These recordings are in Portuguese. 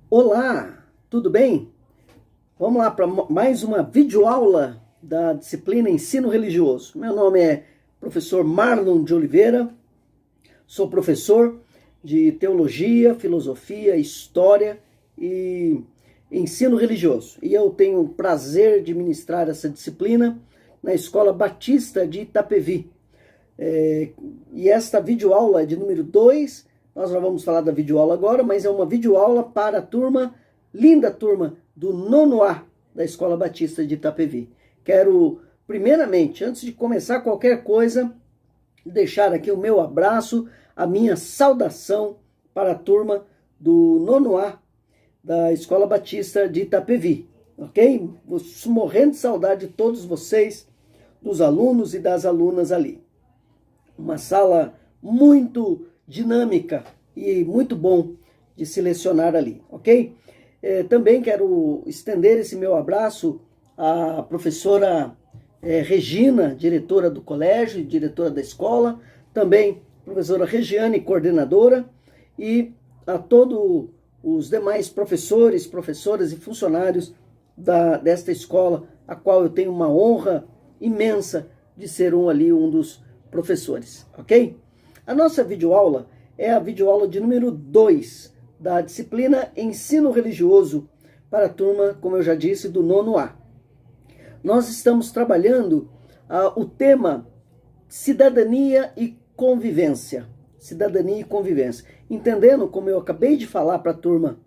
Olá, tudo bem? Vamos lá para mais uma videoaula da disciplina Ensino Religioso. Meu nome é professor Marlon de Oliveira, sou professor de Teologia, Filosofia, História e Ensino Religioso. E eu tenho o prazer de ministrar essa disciplina na Escola Batista de Itapevi. E esta videoaula é de número 2. Nós já vamos falar da videoaula agora, mas é uma videoaula para a turma, linda turma, do nono A da Escola Batista de Itapevi. Quero, primeiramente, antes de começar qualquer coisa, deixar aqui o meu abraço, a minha saudação para a turma do nono A da Escola Batista de Itapevi, ok? Vou morrendo de saudade de todos vocês, dos alunos e das alunas ali. Uma sala muito dinâmica e muito bom de se lecionar ali, ok? Também quero estender esse meu abraço à professora Regina, diretora do colégio, diretora da escola, também professora Regiane, coordenadora, e a todos os demais professores, professoras e funcionários desta escola, a qual eu tenho uma honra imensa de ser um dos professores, ok? A nossa videoaula é a videoaula de número 2 da disciplina Ensino Religioso para a turma, como eu já disse, do nono A. Nós estamos trabalhando o tema cidadania e convivência. Cidadania e convivência. Entendendo, como eu acabei de falar para a turma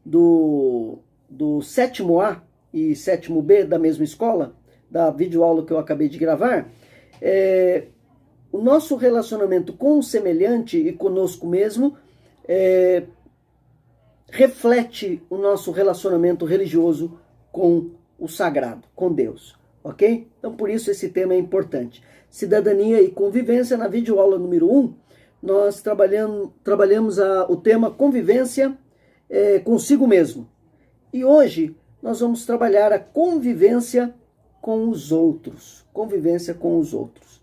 do sétimo A e sétimo B da mesma escola, da videoaula que eu acabei de gravar, o nosso relacionamento com o semelhante e conosco mesmo reflete o nosso relacionamento religioso com o sagrado, com Deus, ok? Então, por isso esse tema é importante. Cidadania e convivência, na videoaula número 1, nós trabalhamos o tema convivência consigo mesmo. E hoje nós vamos trabalhar a convivência com os outros. Convivência com os outros.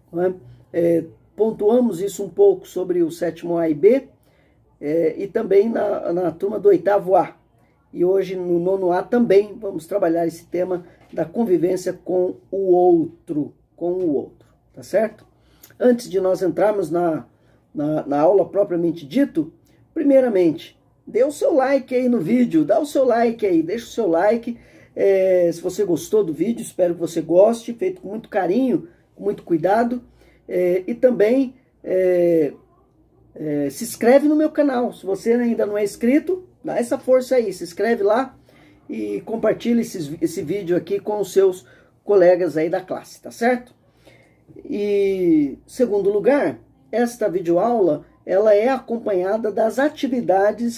Não é? Pontuamos isso um pouco sobre o sétimo A e B, e também na turma do oitavo A. E hoje no nono A também vamos trabalhar esse tema da convivência com o outro, tá certo? Antes de nós entrarmos na aula propriamente dito, primeiramente, dê o seu like aí no vídeo, dá o seu like aí, deixa o seu like, se você gostou do vídeo, espero que você goste, feito com muito carinho, com muito cuidado, e também se inscreve no meu canal. Se você ainda não é inscrito, dá essa força aí, se inscreve lá e compartilha esse vídeo aqui com os seus colegas aí da classe, tá certo? E, segundo lugar, esta videoaula, ela é acompanhada das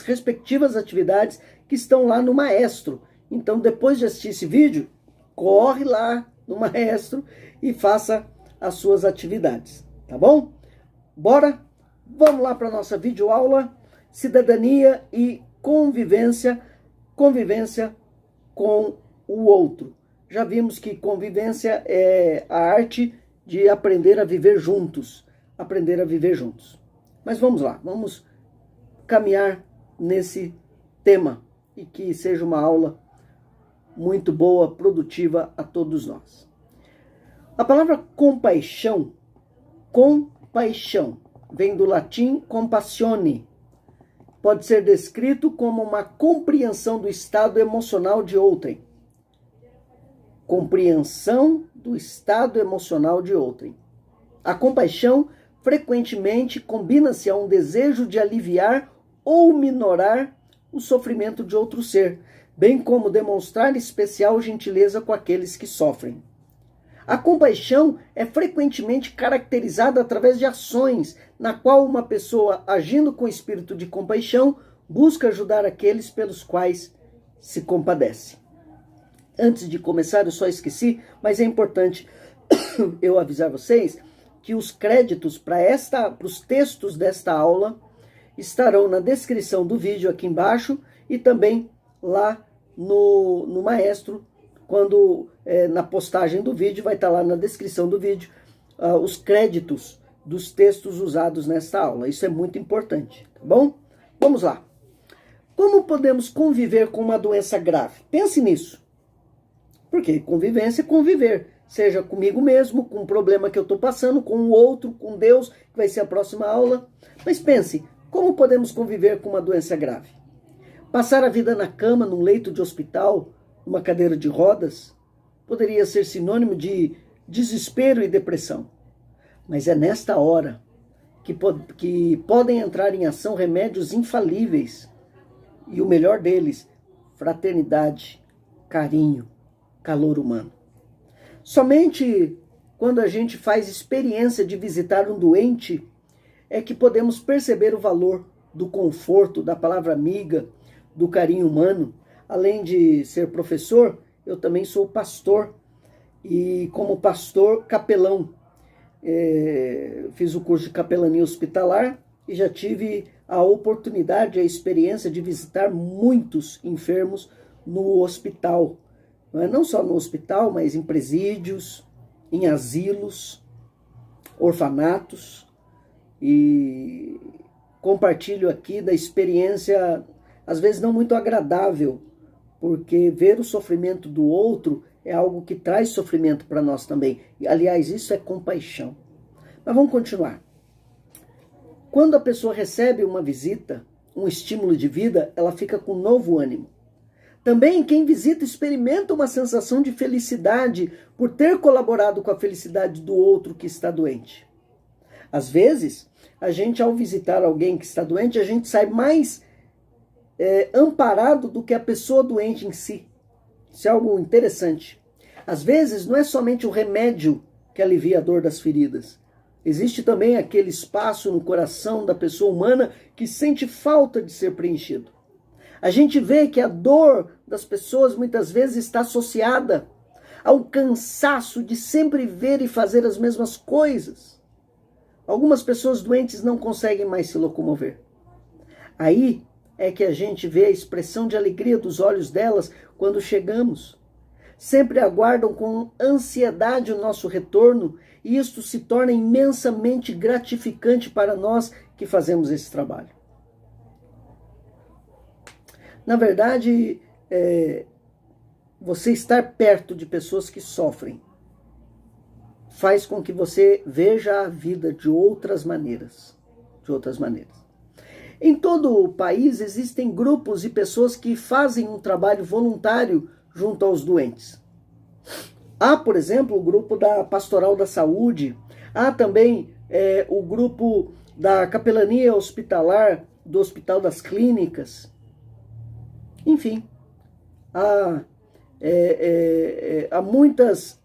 respectivas atividades que estão lá no Maestro. Então, depois de assistir esse vídeo, corre lá no Maestro e faça as suas atividades, tá bom? Bora? Vamos lá para a nossa videoaula, cidadania e convivência com o outro. Já vimos que convivência é a arte de aprender a viver juntos, Mas vamos lá, vamos caminhar nesse tema e que seja uma aula muito boa, produtiva a todos nós. A palavra compaixão, vem do latim compassione. Pode ser descrito como uma compreensão do estado emocional de outrem. Compreensão do estado emocional de outrem. A compaixão frequentemente combina-se a um desejo de aliviar ou minorar o sofrimento de outro ser, bem como demonstrar especial gentileza com aqueles que sofrem. A compaixão é frequentemente caracterizada através de ações, na qual uma pessoa, agindo com espírito de compaixão, busca ajudar aqueles pelos quais se compadece. Antes de começar, eu só esqueci, mas é importante eu avisar vocês que os créditos para os textos desta aula estarão na descrição do vídeo aqui embaixo e também lá no Maestro. Quando na postagem do vídeo, vai estar lá na descrição do vídeo os créditos dos textos usados nesta aula. Isso é muito importante, tá bom? Vamos lá. Como podemos conviver com uma doença grave? Pense nisso. Porque convivência é conviver. Seja comigo mesmo, com o problema que eu estou passando, com o outro, com Deus, que vai ser a próxima aula. Mas pense, como podemos conviver com uma doença grave? Passar a vida na cama, num leito de hospital, numa cadeira de rodas, poderia ser sinônimo de desespero e depressão. Mas é nesta hora que podem entrar em ação remédios infalíveis. E o melhor deles, fraternidade, carinho, calor humano. Somente quando a gente faz experiência de visitar um doente é que podemos perceber o valor do conforto, da palavra amiga, do carinho humano. Além de ser professor, eu também sou pastor e como pastor capelão. Fiz o curso de capelania hospitalar e já tive a oportunidade, a experiência de visitar muitos enfermos no hospital. Não só no hospital, mas em presídios, em asilos, orfanatos. E compartilho aqui da experiência, às vezes não muito agradável, porque ver o sofrimento do outro é algo que traz sofrimento para nós também. E, aliás, isso é compaixão. Mas vamos continuar. Quando a pessoa recebe uma visita, um estímulo de vida, ela fica com novo ânimo. Também quem visita experimenta uma sensação de felicidade por ter colaborado com a felicidade do outro que está doente. Às vezes, a gente ao visitar alguém que está doente, a gente sai mais amparado do que a pessoa doente em si. Isso é algo interessante. Às vezes, não é somente o remédio que alivia a dor das feridas. Existe também aquele espaço no coração da pessoa humana que sente falta de ser preenchido. A gente vê que a dor das pessoas muitas vezes está associada ao cansaço de sempre ver e fazer as mesmas coisas. Algumas pessoas doentes não conseguem mais se locomover. Aí é que a gente vê a expressão de alegria dos olhos delas quando chegamos. Sempre aguardam com ansiedade o nosso retorno e isto se torna imensamente gratificante para nós que fazemos esse trabalho. Na verdade, você estar perto de pessoas que sofrem faz com que você veja a vida de outras maneiras. Em todo o país existem grupos e pessoas que fazem um trabalho voluntário junto aos doentes. Há, por exemplo, o grupo da Pastoral da Saúde, há também o grupo da Capelania Hospitalar, do Hospital das Clínicas. Enfim, há muitas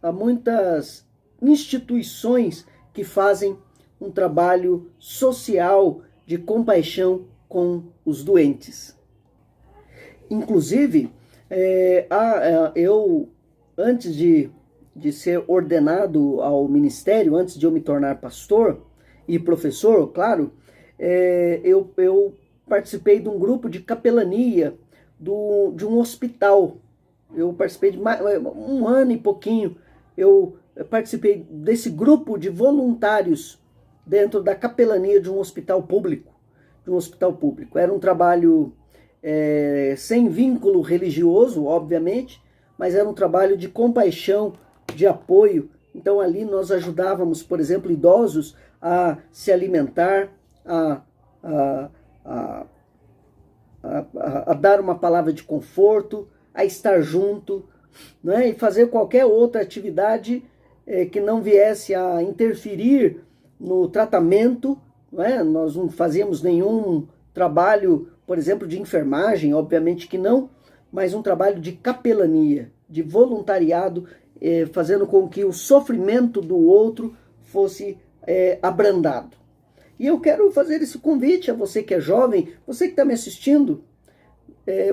instituições que fazem um trabalho social de compaixão com os doentes. Inclusive, eu, antes de ser ordenado ao ministério, antes de eu me tornar pastor e professor, claro, eu participei de um grupo de capelania de um hospital. Eu participei de um ano e pouquinho. Eu participei desse grupo de voluntários dentro da capelania de um hospital público. Era um trabalho sem vínculo religioso, obviamente, mas era um trabalho de compaixão, de apoio. Então ali nós ajudávamos, por exemplo, idosos a se alimentar, a dar uma palavra de conforto, a estar junto, né? E fazer qualquer outra atividade que não viesse a interferir no tratamento. Não é? Nós não fazíamos nenhum trabalho, por exemplo, de enfermagem, obviamente que não, mas um trabalho de capelania, de voluntariado, fazendo com que o sofrimento do outro fosse abrandado. E eu quero fazer esse convite a você que é jovem, você que está me assistindo,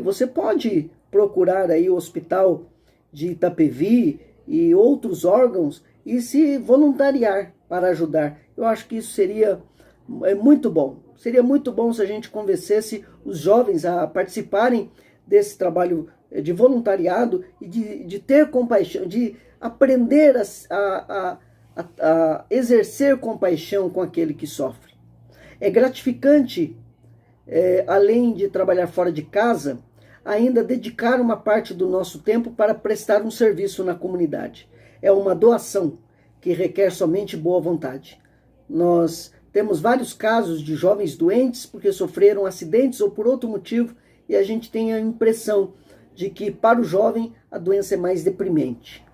você pode procurar aí o Hospital de Itapevi e outros órgãos e se voluntariar para ajudar. Eu acho que isso seria muito bom. Seria muito bom se a gente convencesse os jovens a participarem desse trabalho de voluntariado e de ter compaixão, de aprender a exercer compaixão com aquele que sofre. É gratificante além de trabalhar fora de casa, ainda dedicar uma parte do nosso tempo para prestar um serviço na comunidade. É uma doação que requer somente boa vontade. Nós temos vários casos de jovens doentes porque sofreram acidentes ou por outro motivo, e a gente tem a impressão de que para o jovem a doença é mais deprimente.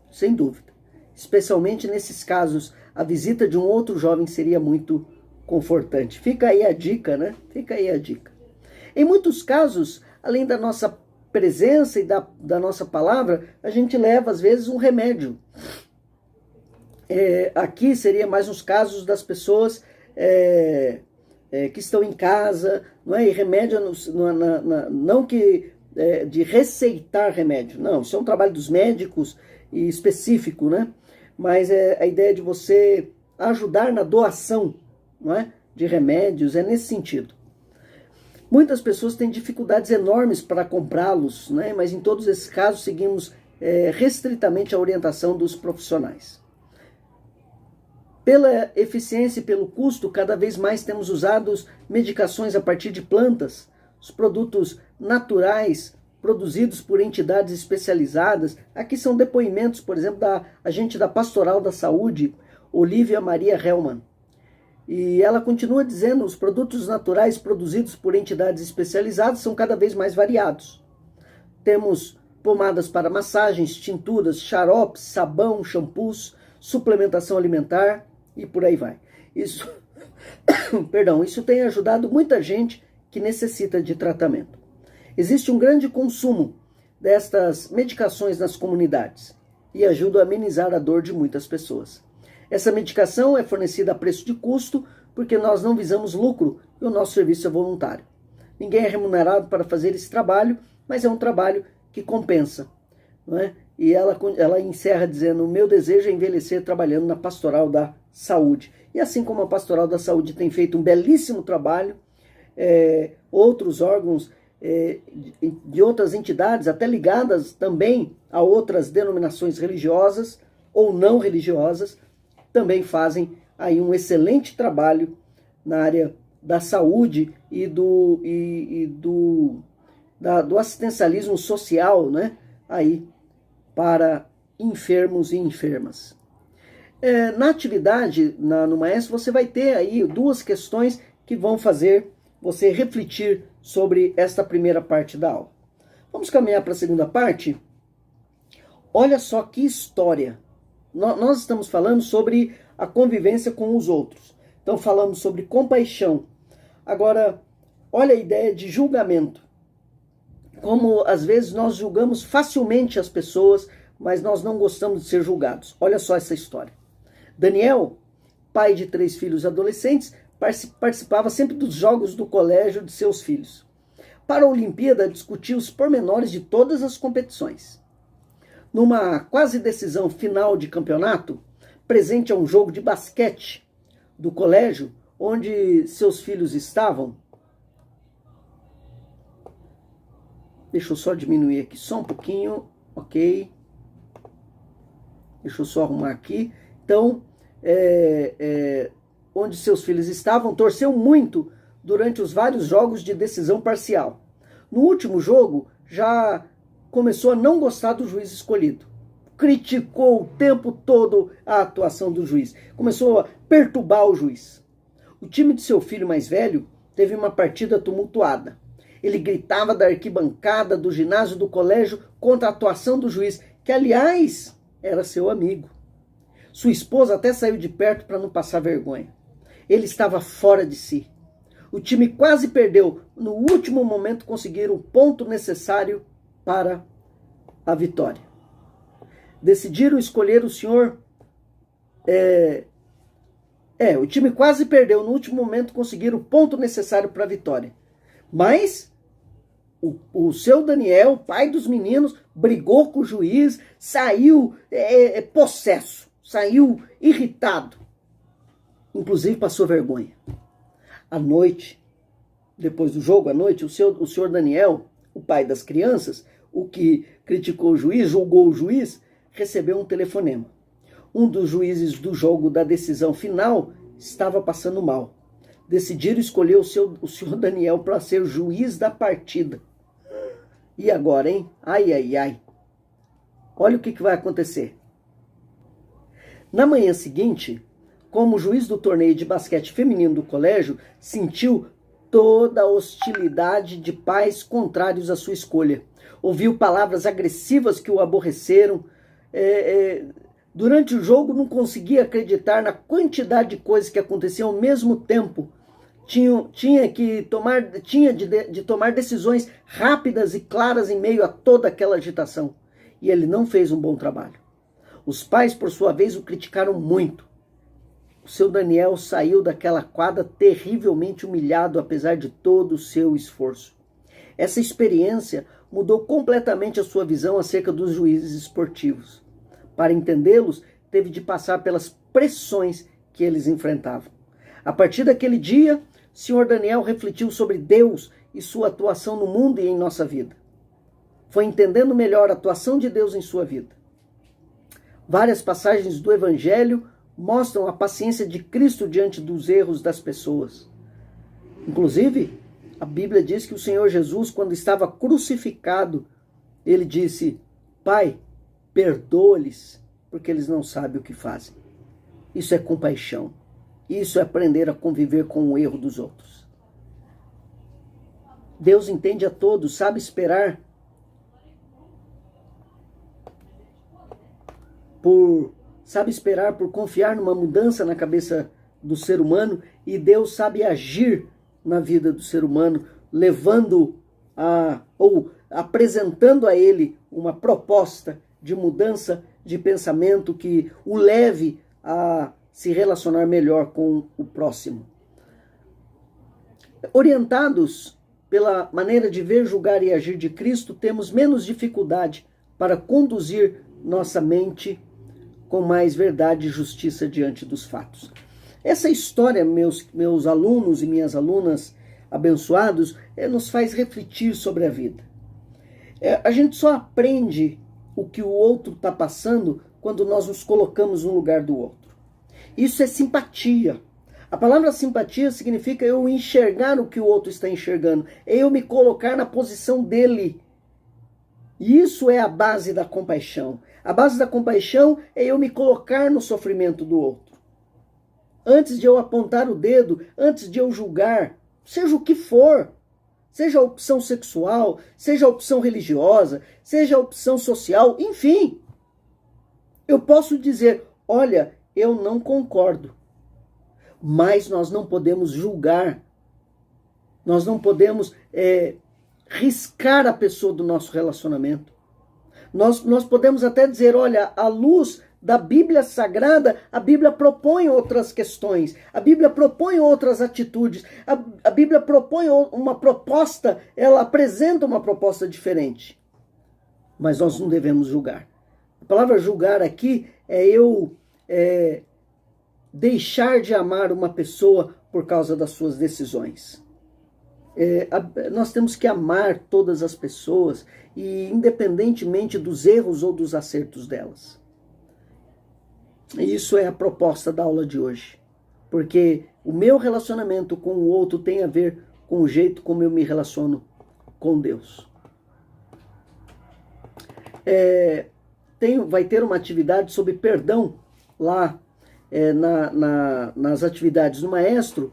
Sem dúvida. Especialmente nesses casos, a visita de um outro jovem seria muito confortante. Fica aí a dica, né? Fica aí a dica. Em muitos casos, além da nossa presença e da nossa palavra, a gente leva, às vezes, um remédio. Aqui seria mais uns casos das pessoas que estão em casa, não é? E remédio, não que de receitar remédio, não, isso é um trabalho dos médicos e específico, né? Mas a ideia de você ajudar na doação, não é? De remédios, é nesse sentido. Muitas pessoas têm dificuldades enormes para comprá-los, né? Mas em todos esses casos seguimos restritamente a orientação dos profissionais. Pela eficiência e pelo custo, cada vez mais temos usado medicações a partir de plantas, os produtos naturais produzidos por entidades especializadas. Aqui são depoimentos, por exemplo, da agente da Pastoral da Saúde, Olivia Maria Hellman. E ela continua dizendo, os produtos naturais produzidos por entidades especializadas são cada vez mais variados. Temos pomadas para massagens, tinturas, xaropes, sabão, shampoos, suplementação alimentar e por aí vai. Isso tem ajudado muita gente que necessita de tratamento. Existe um grande consumo destas medicações nas comunidades e ajuda a amenizar a dor de muitas pessoas. Essa medicação é fornecida a preço de custo porque nós não visamos lucro e o nosso serviço é voluntário. Ninguém é remunerado para fazer esse trabalho, mas é um trabalho que compensa, não é? E ela encerra dizendo, o meu desejo é envelhecer trabalhando na Pastoral da Saúde. E assim como a Pastoral da Saúde tem feito um belíssimo trabalho, outros órgãos de outras entidades, até ligadas também a outras denominações religiosas ou não religiosas, também fazem aí um excelente trabalho na área da saúde e do assistencialismo social, né? Aí para enfermos e enfermas. Na atividade, no Maestro, você vai ter aí duas questões que vão fazer você refletir sobre esta primeira parte da aula. Vamos caminhar para a segunda parte? Olha só que história. Nós estamos falando sobre a convivência com os outros. Então falamos sobre compaixão. Agora, olha a ideia de julgamento. Como às vezes nós julgamos facilmente as pessoas, mas nós não gostamos de ser julgados. Olha só essa história. Daniel, pai de 3 filhos adolescentes, participava sempre dos jogos do colégio de seus filhos. Para a Olimpíada, discutia os pormenores de todas as competições. Numa quase decisão final de campeonato, presente a um jogo de basquete do colégio, onde seus filhos estavam. Deixa eu só diminuir aqui só um pouquinho, ok? Deixa eu só arrumar aqui. Então, onde seus filhos estavam, torceu muito durante os vários jogos de decisão parcial. No último jogo, já começou a não gostar do juiz escolhido. Criticou o tempo todo a atuação do juiz. Começou a perturbar o juiz. O time de seu filho mais velho teve uma partida tumultuada. Ele gritava da arquibancada do ginásio do colégio contra a atuação do juiz, que, aliás, era seu amigo. Sua esposa até saiu de perto para não passar vergonha. Ele estava fora de si. O time quase perdeu. No último momento conseguiram o ponto necessário para a vitória. Decidiram escolher o senhor... o time quase perdeu. No último momento conseguiram o ponto necessário para a vitória. Mas o seu Daniel, pai dos meninos, brigou com o juiz, saiu possesso, saiu irritado. Inclusive passou vergonha. À noite, depois do jogo, à noite, o senhor Daniel, o pai das crianças, o que criticou o juiz, julgou o juiz, recebeu um telefonema. Um dos juízes do jogo da decisão final estava passando mal. decidiram escolher o senhor Daniel para ser juiz da partida. E agora, hein? Ai, ai, ai. Olha o que vai acontecer. Na manhã seguinte, como juiz do torneio de basquete feminino do colégio, sentiu toda a hostilidade de pais contrários à sua escolha. Ouviu palavras agressivas que o aborreceram. Durante o jogo não conseguia acreditar na quantidade de coisas que aconteciam ao mesmo tempo. Tinha de tomar decisões rápidas e claras em meio a toda aquela agitação. E ele não fez um bom trabalho. Os pais, por sua vez, o criticaram muito. O seu Daniel saiu daquela quadra terrivelmente humilhado, apesar de todo o seu esforço. Essa experiência mudou completamente a sua visão acerca dos juízes esportivos. Para entendê-los, teve de passar pelas pressões que eles enfrentavam. A partir daquele dia, o senhor Daniel refletiu sobre Deus e sua atuação no mundo e em nossa vida. Foi entendendo melhor a atuação de Deus em sua vida. Várias passagens do Evangelho mostram a paciência de Cristo diante dos erros das pessoas. Inclusive, a Bíblia diz que o Senhor Jesus, quando estava crucificado, ele disse: Pai, perdoa-lhes, porque eles não sabem o que fazem. Isso é compaixão. Isso é aprender a conviver com o erro dos outros. Deus entende a todos, sabe esperar por confiar numa mudança na cabeça do ser humano, e Deus sabe agir na vida do ser humano, apresentando a ele uma proposta de mudança de pensamento que o leve a se relacionar melhor com o próximo. Orientados pela maneira de ver, julgar e agir de Cristo, temos menos dificuldade para conduzir nossa mente com mais verdade e justiça diante dos fatos. Essa história, meus alunos e minhas alunas abençoados, nos faz refletir sobre a vida. A gente só aprende o que o outro está passando quando nós nos colocamos no lugar do outro. Isso é simpatia. A palavra simpatia significa eu enxergar o que o outro está enxergando, é eu me colocar na posição dele. Isso é a base da compaixão. A base da compaixão é eu me colocar no sofrimento do outro. Antes de eu apontar o dedo, antes de eu julgar, seja o que for, seja a opção sexual, seja a opção religiosa, seja a opção social, enfim, eu posso dizer, olha, eu não concordo, mas nós não podemos julgar, nós não podemos riscar a pessoa do nosso relacionamento. Nós podemos até dizer, olha, à luz da Bíblia Sagrada, a Bíblia propõe outras questões, a Bíblia propõe outras atitudes, a Bíblia propõe uma proposta, ela apresenta uma proposta diferente. Mas nós não devemos julgar. A palavra julgar aqui é eu deixar de amar uma pessoa por causa das suas decisões. Nós temos que amar todas as pessoas, e independentemente dos erros ou dos acertos delas. Isso é a proposta da aula de hoje, porque o meu relacionamento com o outro tem a ver com o jeito como eu me relaciono com Deus. Vai ter uma atividade sobre perdão lá nas atividades do maestro,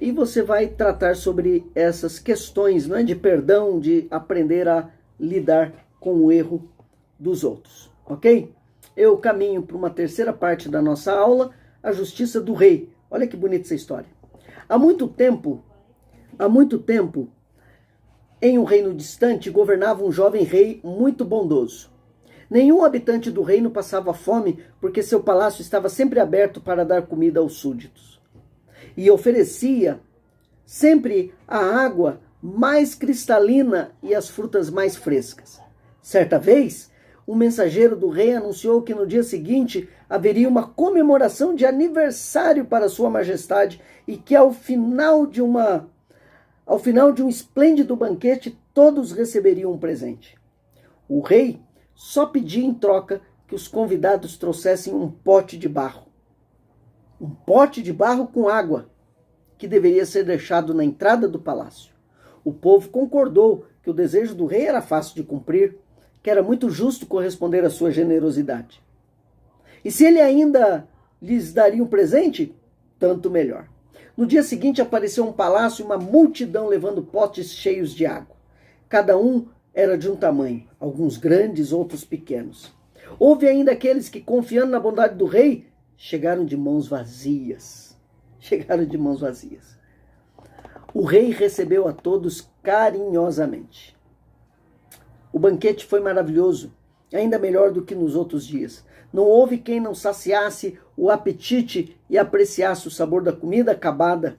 e você vai tratar sobre essas questões, não é, de perdão, de aprender a lidar com o erro dos outros, ok? Eu caminho para uma terceira parte da nossa aula, a justiça do rei. Olha que bonita essa história. Há muito tempo, em um reino distante, governava um jovem rei muito bondoso. Nenhum habitante do reino passava fome, porque seu palácio estava sempre aberto para dar comida aos súditos. E oferecia sempre a água mais cristalina e as frutas mais frescas. Certa vez, um mensageiro do rei anunciou que no dia seguinte haveria uma comemoração de aniversário para sua majestade e que ao final de um esplêndido banquete todos receberiam um presente. O rei só pedia em troca que os convidados trouxessem um pote de barro. Um pote de barro com água. que deveria ser deixado na entrada do palácio. O povo concordou que o desejo do rei era fácil de cumprir, que era muito justo corresponder à sua generosidade. E se ele ainda lhes daria um presente, tanto melhor. No dia seguinte apareceu um palácio e uma multidão levando potes cheios de água. Cada um era de um tamanho, alguns grandes, outros pequenos. Houve ainda aqueles que, confiando na bondade do rei, chegaram de mãos vazias. O rei recebeu a todos carinhosamente. O banquete foi maravilhoso, ainda melhor do que nos outros dias. Não houve quem não saciasse o apetite e apreciasse o sabor da comida acabada.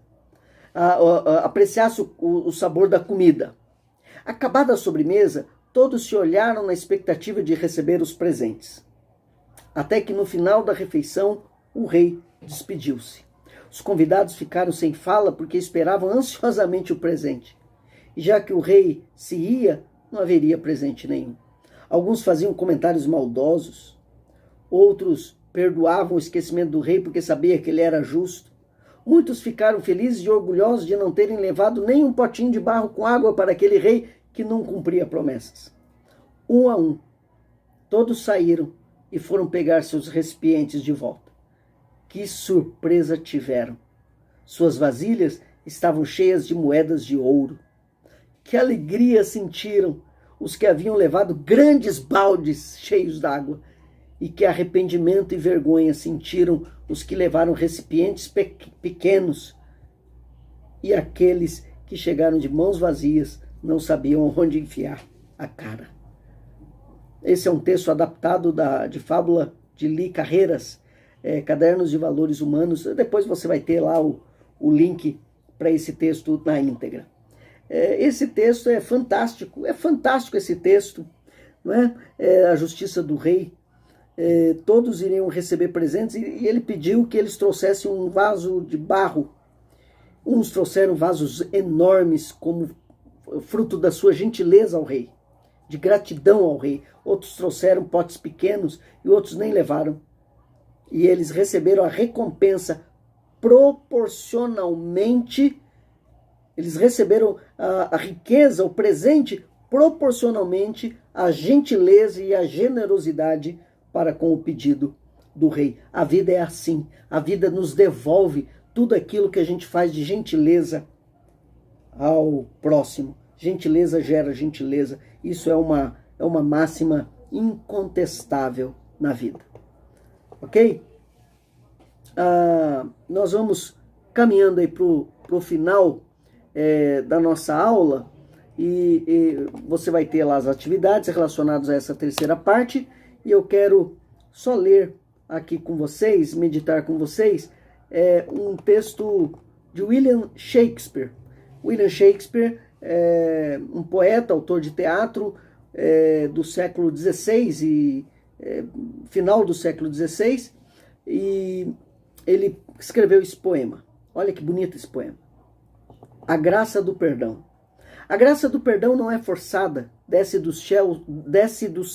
Apreciasse o sabor da comida. Acabada a sobremesa, todos se olharam na expectativa de receber os presentes. Até que no final da refeição, o rei despediu-se. Os convidados ficaram sem fala porque esperavam ansiosamente o presente. E já que o rei se ia, não haveria presente nenhum. Alguns faziam comentários maldosos. Outros perdoavam o esquecimento do rei porque sabia que ele era justo. Muitos ficaram felizes e orgulhosos de não terem levado nem um potinho de barro com água para aquele rei que não cumpria promessas. Um a um, todos saíram e foram pegar seus recipientes de volta. Que surpresa tiveram! Suas vasilhas estavam cheias de moedas de ouro. Que alegria sentiram os que haviam levado grandes baldes cheios d'água, e que arrependimento e vergonha sentiram os que levaram recipientes pequenos, e aqueles que chegaram de mãos vazias não sabiam onde enfiar a cara. Esse é um texto adaptado de fábula de Lee Carreiras, Cadernos de Valores Humanos. Depois você vai ter lá o link para esse texto na íntegra. Esse texto é fantástico esse texto, não é? A justiça do rei. Todos iriam receber presentes e ele pediu que eles trouxessem um vaso de barro. Uns trouxeram vasos enormes como fruto da sua gentileza ao rei, de gratidão ao rei. Outros trouxeram potes pequenos e outros nem levaram. E eles receberam a recompensa proporcionalmente. Eles receberam a riqueza, o presente, proporcionalmente à gentileza e à generosidade para com o pedido do rei. A vida é assim. A vida nos devolve tudo aquilo que a gente faz de gentileza ao próximo. Gentileza gera gentileza. Isso é uma máxima incontestável na vida. Ok? Nós vamos caminhando aí para o final da nossa aula e você vai ter lá as atividades relacionadas a essa terceira parte e eu quero só ler aqui com vocês, meditar com vocês, um texto de William Shakespeare. William Shakespeare é um poeta, autor de teatro do século XVI e final do século XVI, e ele escreveu esse poema. Olha que bonito esse poema. A graça do perdão. A graça do perdão não é forçada, desce dos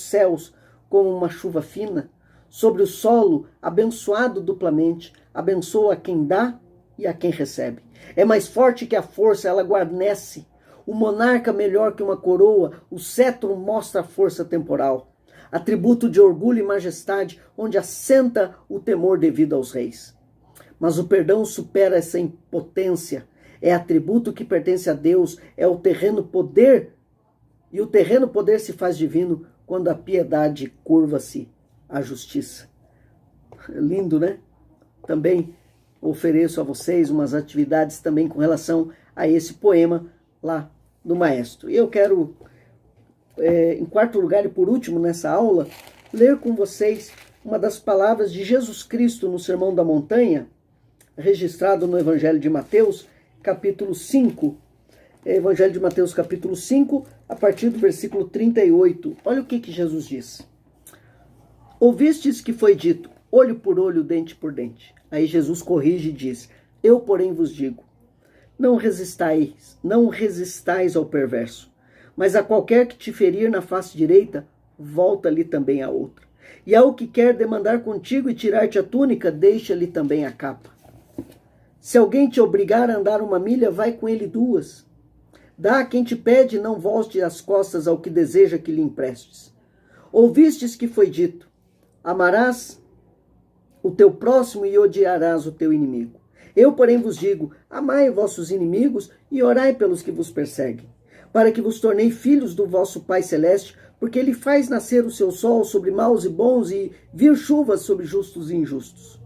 céus como uma chuva fina, sobre o solo, abençoado duplamente, abençoa a quem dá e a quem recebe. É mais forte que a força, ela guarnece. O monarca melhor que uma coroa, o cetro mostra a força temporal. Atributo de orgulho e majestade, onde assenta o temor devido aos reis. Mas o perdão supera essa impotência. É atributo que pertence a Deus, é o terreno poder, e o terreno poder se faz divino quando a piedade curva-se à justiça. Lindo, né? Também ofereço a vocês umas atividades também com relação a esse poema lá do maestro. E eu quero, em quarto lugar e por último nessa aula, ler com vocês uma das palavras de Jesus Cristo no Sermão da Montanha, registrado no Evangelho de Mateus, capítulo 5. Evangelho de Mateus, capítulo 5, a partir do versículo 38. Olha o que Jesus diz. Ouvistes que foi dito, olho por olho, dente por dente. Aí Jesus corrige e diz, eu porém vos digo, não resistais ao perverso, mas a qualquer que te ferir na face direita, volta-lhe também a outra. E ao que quer demandar contigo e tirar-te a túnica, deixa-lhe também a capa. Se alguém te obrigar a andar 1 milha, vai com ele 2. Dá a quem te pede, não volte as costas ao que deseja que lhe emprestes. Ouvistes que foi dito, amarás o teu próximo e odiarás o teu inimigo. Eu, porém, vos digo, amai vossos inimigos e orai pelos que vos perseguem, para que vos tornei filhos do vosso Pai Celeste, porque ele faz nascer o seu sol sobre maus e bons e vir chuvas sobre justos e injustos.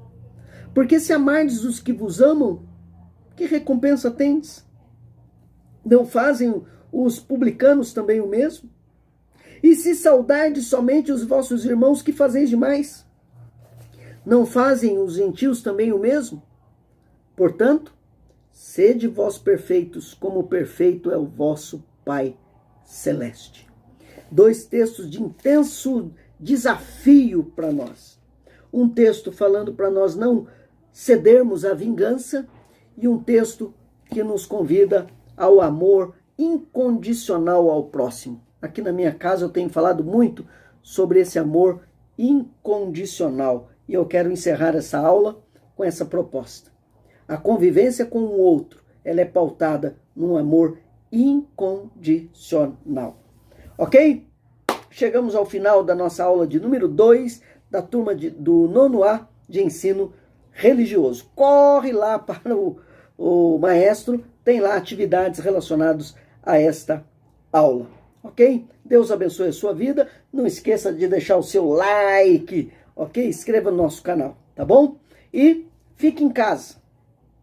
Porque se amardes os que vos amam, que recompensa tendes? Não fazem os publicanos também o mesmo? E se saudardes somente os vossos irmãos, que fazeis demais? Não fazem os gentios também o mesmo? Portanto, sede vós perfeitos, como perfeito é o vosso Pai Celeste. 2 textos de intenso desafio para nós. Um texto falando para nós não cedermos à vingança e um texto que nos convida ao amor incondicional ao próximo. Aqui na minha casa eu tenho falado muito sobre esse amor incondicional e eu quero encerrar essa aula com essa proposta. A convivência com o outro, ela é pautada num amor incondicional. Ok? Chegamos ao final da nossa aula de número 2 da turma do 9º A de ensino religioso. Corre lá para o maestro, tem lá atividades relacionadas a esta aula. Ok? Deus abençoe a sua vida. Não esqueça de deixar o seu like, ok? Inscreva no nosso canal, tá bom? E fique em casa,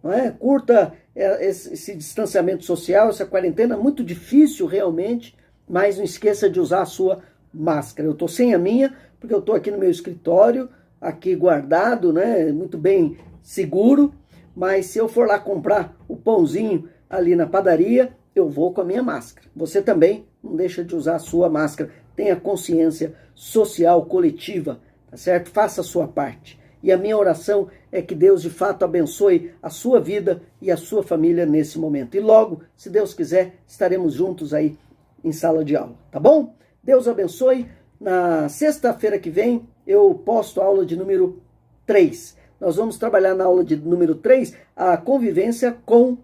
não é? Curta esse distanciamento social, essa quarentena muito difícil realmente, mas não esqueça de usar a sua máscara. Eu estou sem a minha, porque eu estou aqui no meu escritório, aqui guardado, né? Muito bem seguro, mas se eu for lá comprar o pãozinho ali na padaria, eu vou com a minha máscara. Você também não deixa de usar a sua máscara. Tenha consciência social coletiva, tá certo? Faça a sua parte. E a minha oração é que Deus de fato abençoe a sua vida e a sua família nesse momento. E logo, se Deus quiser, estaremos juntos aí em sala de aula, tá bom? Deus abençoe. Na sexta-feira que vem, eu posto a aula de número 3. Nós vamos trabalhar na aula de número 3 a convivência com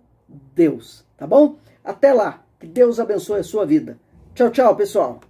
Deus, tá bom? Até lá, que Deus abençoe a sua vida. Tchau, tchau, pessoal.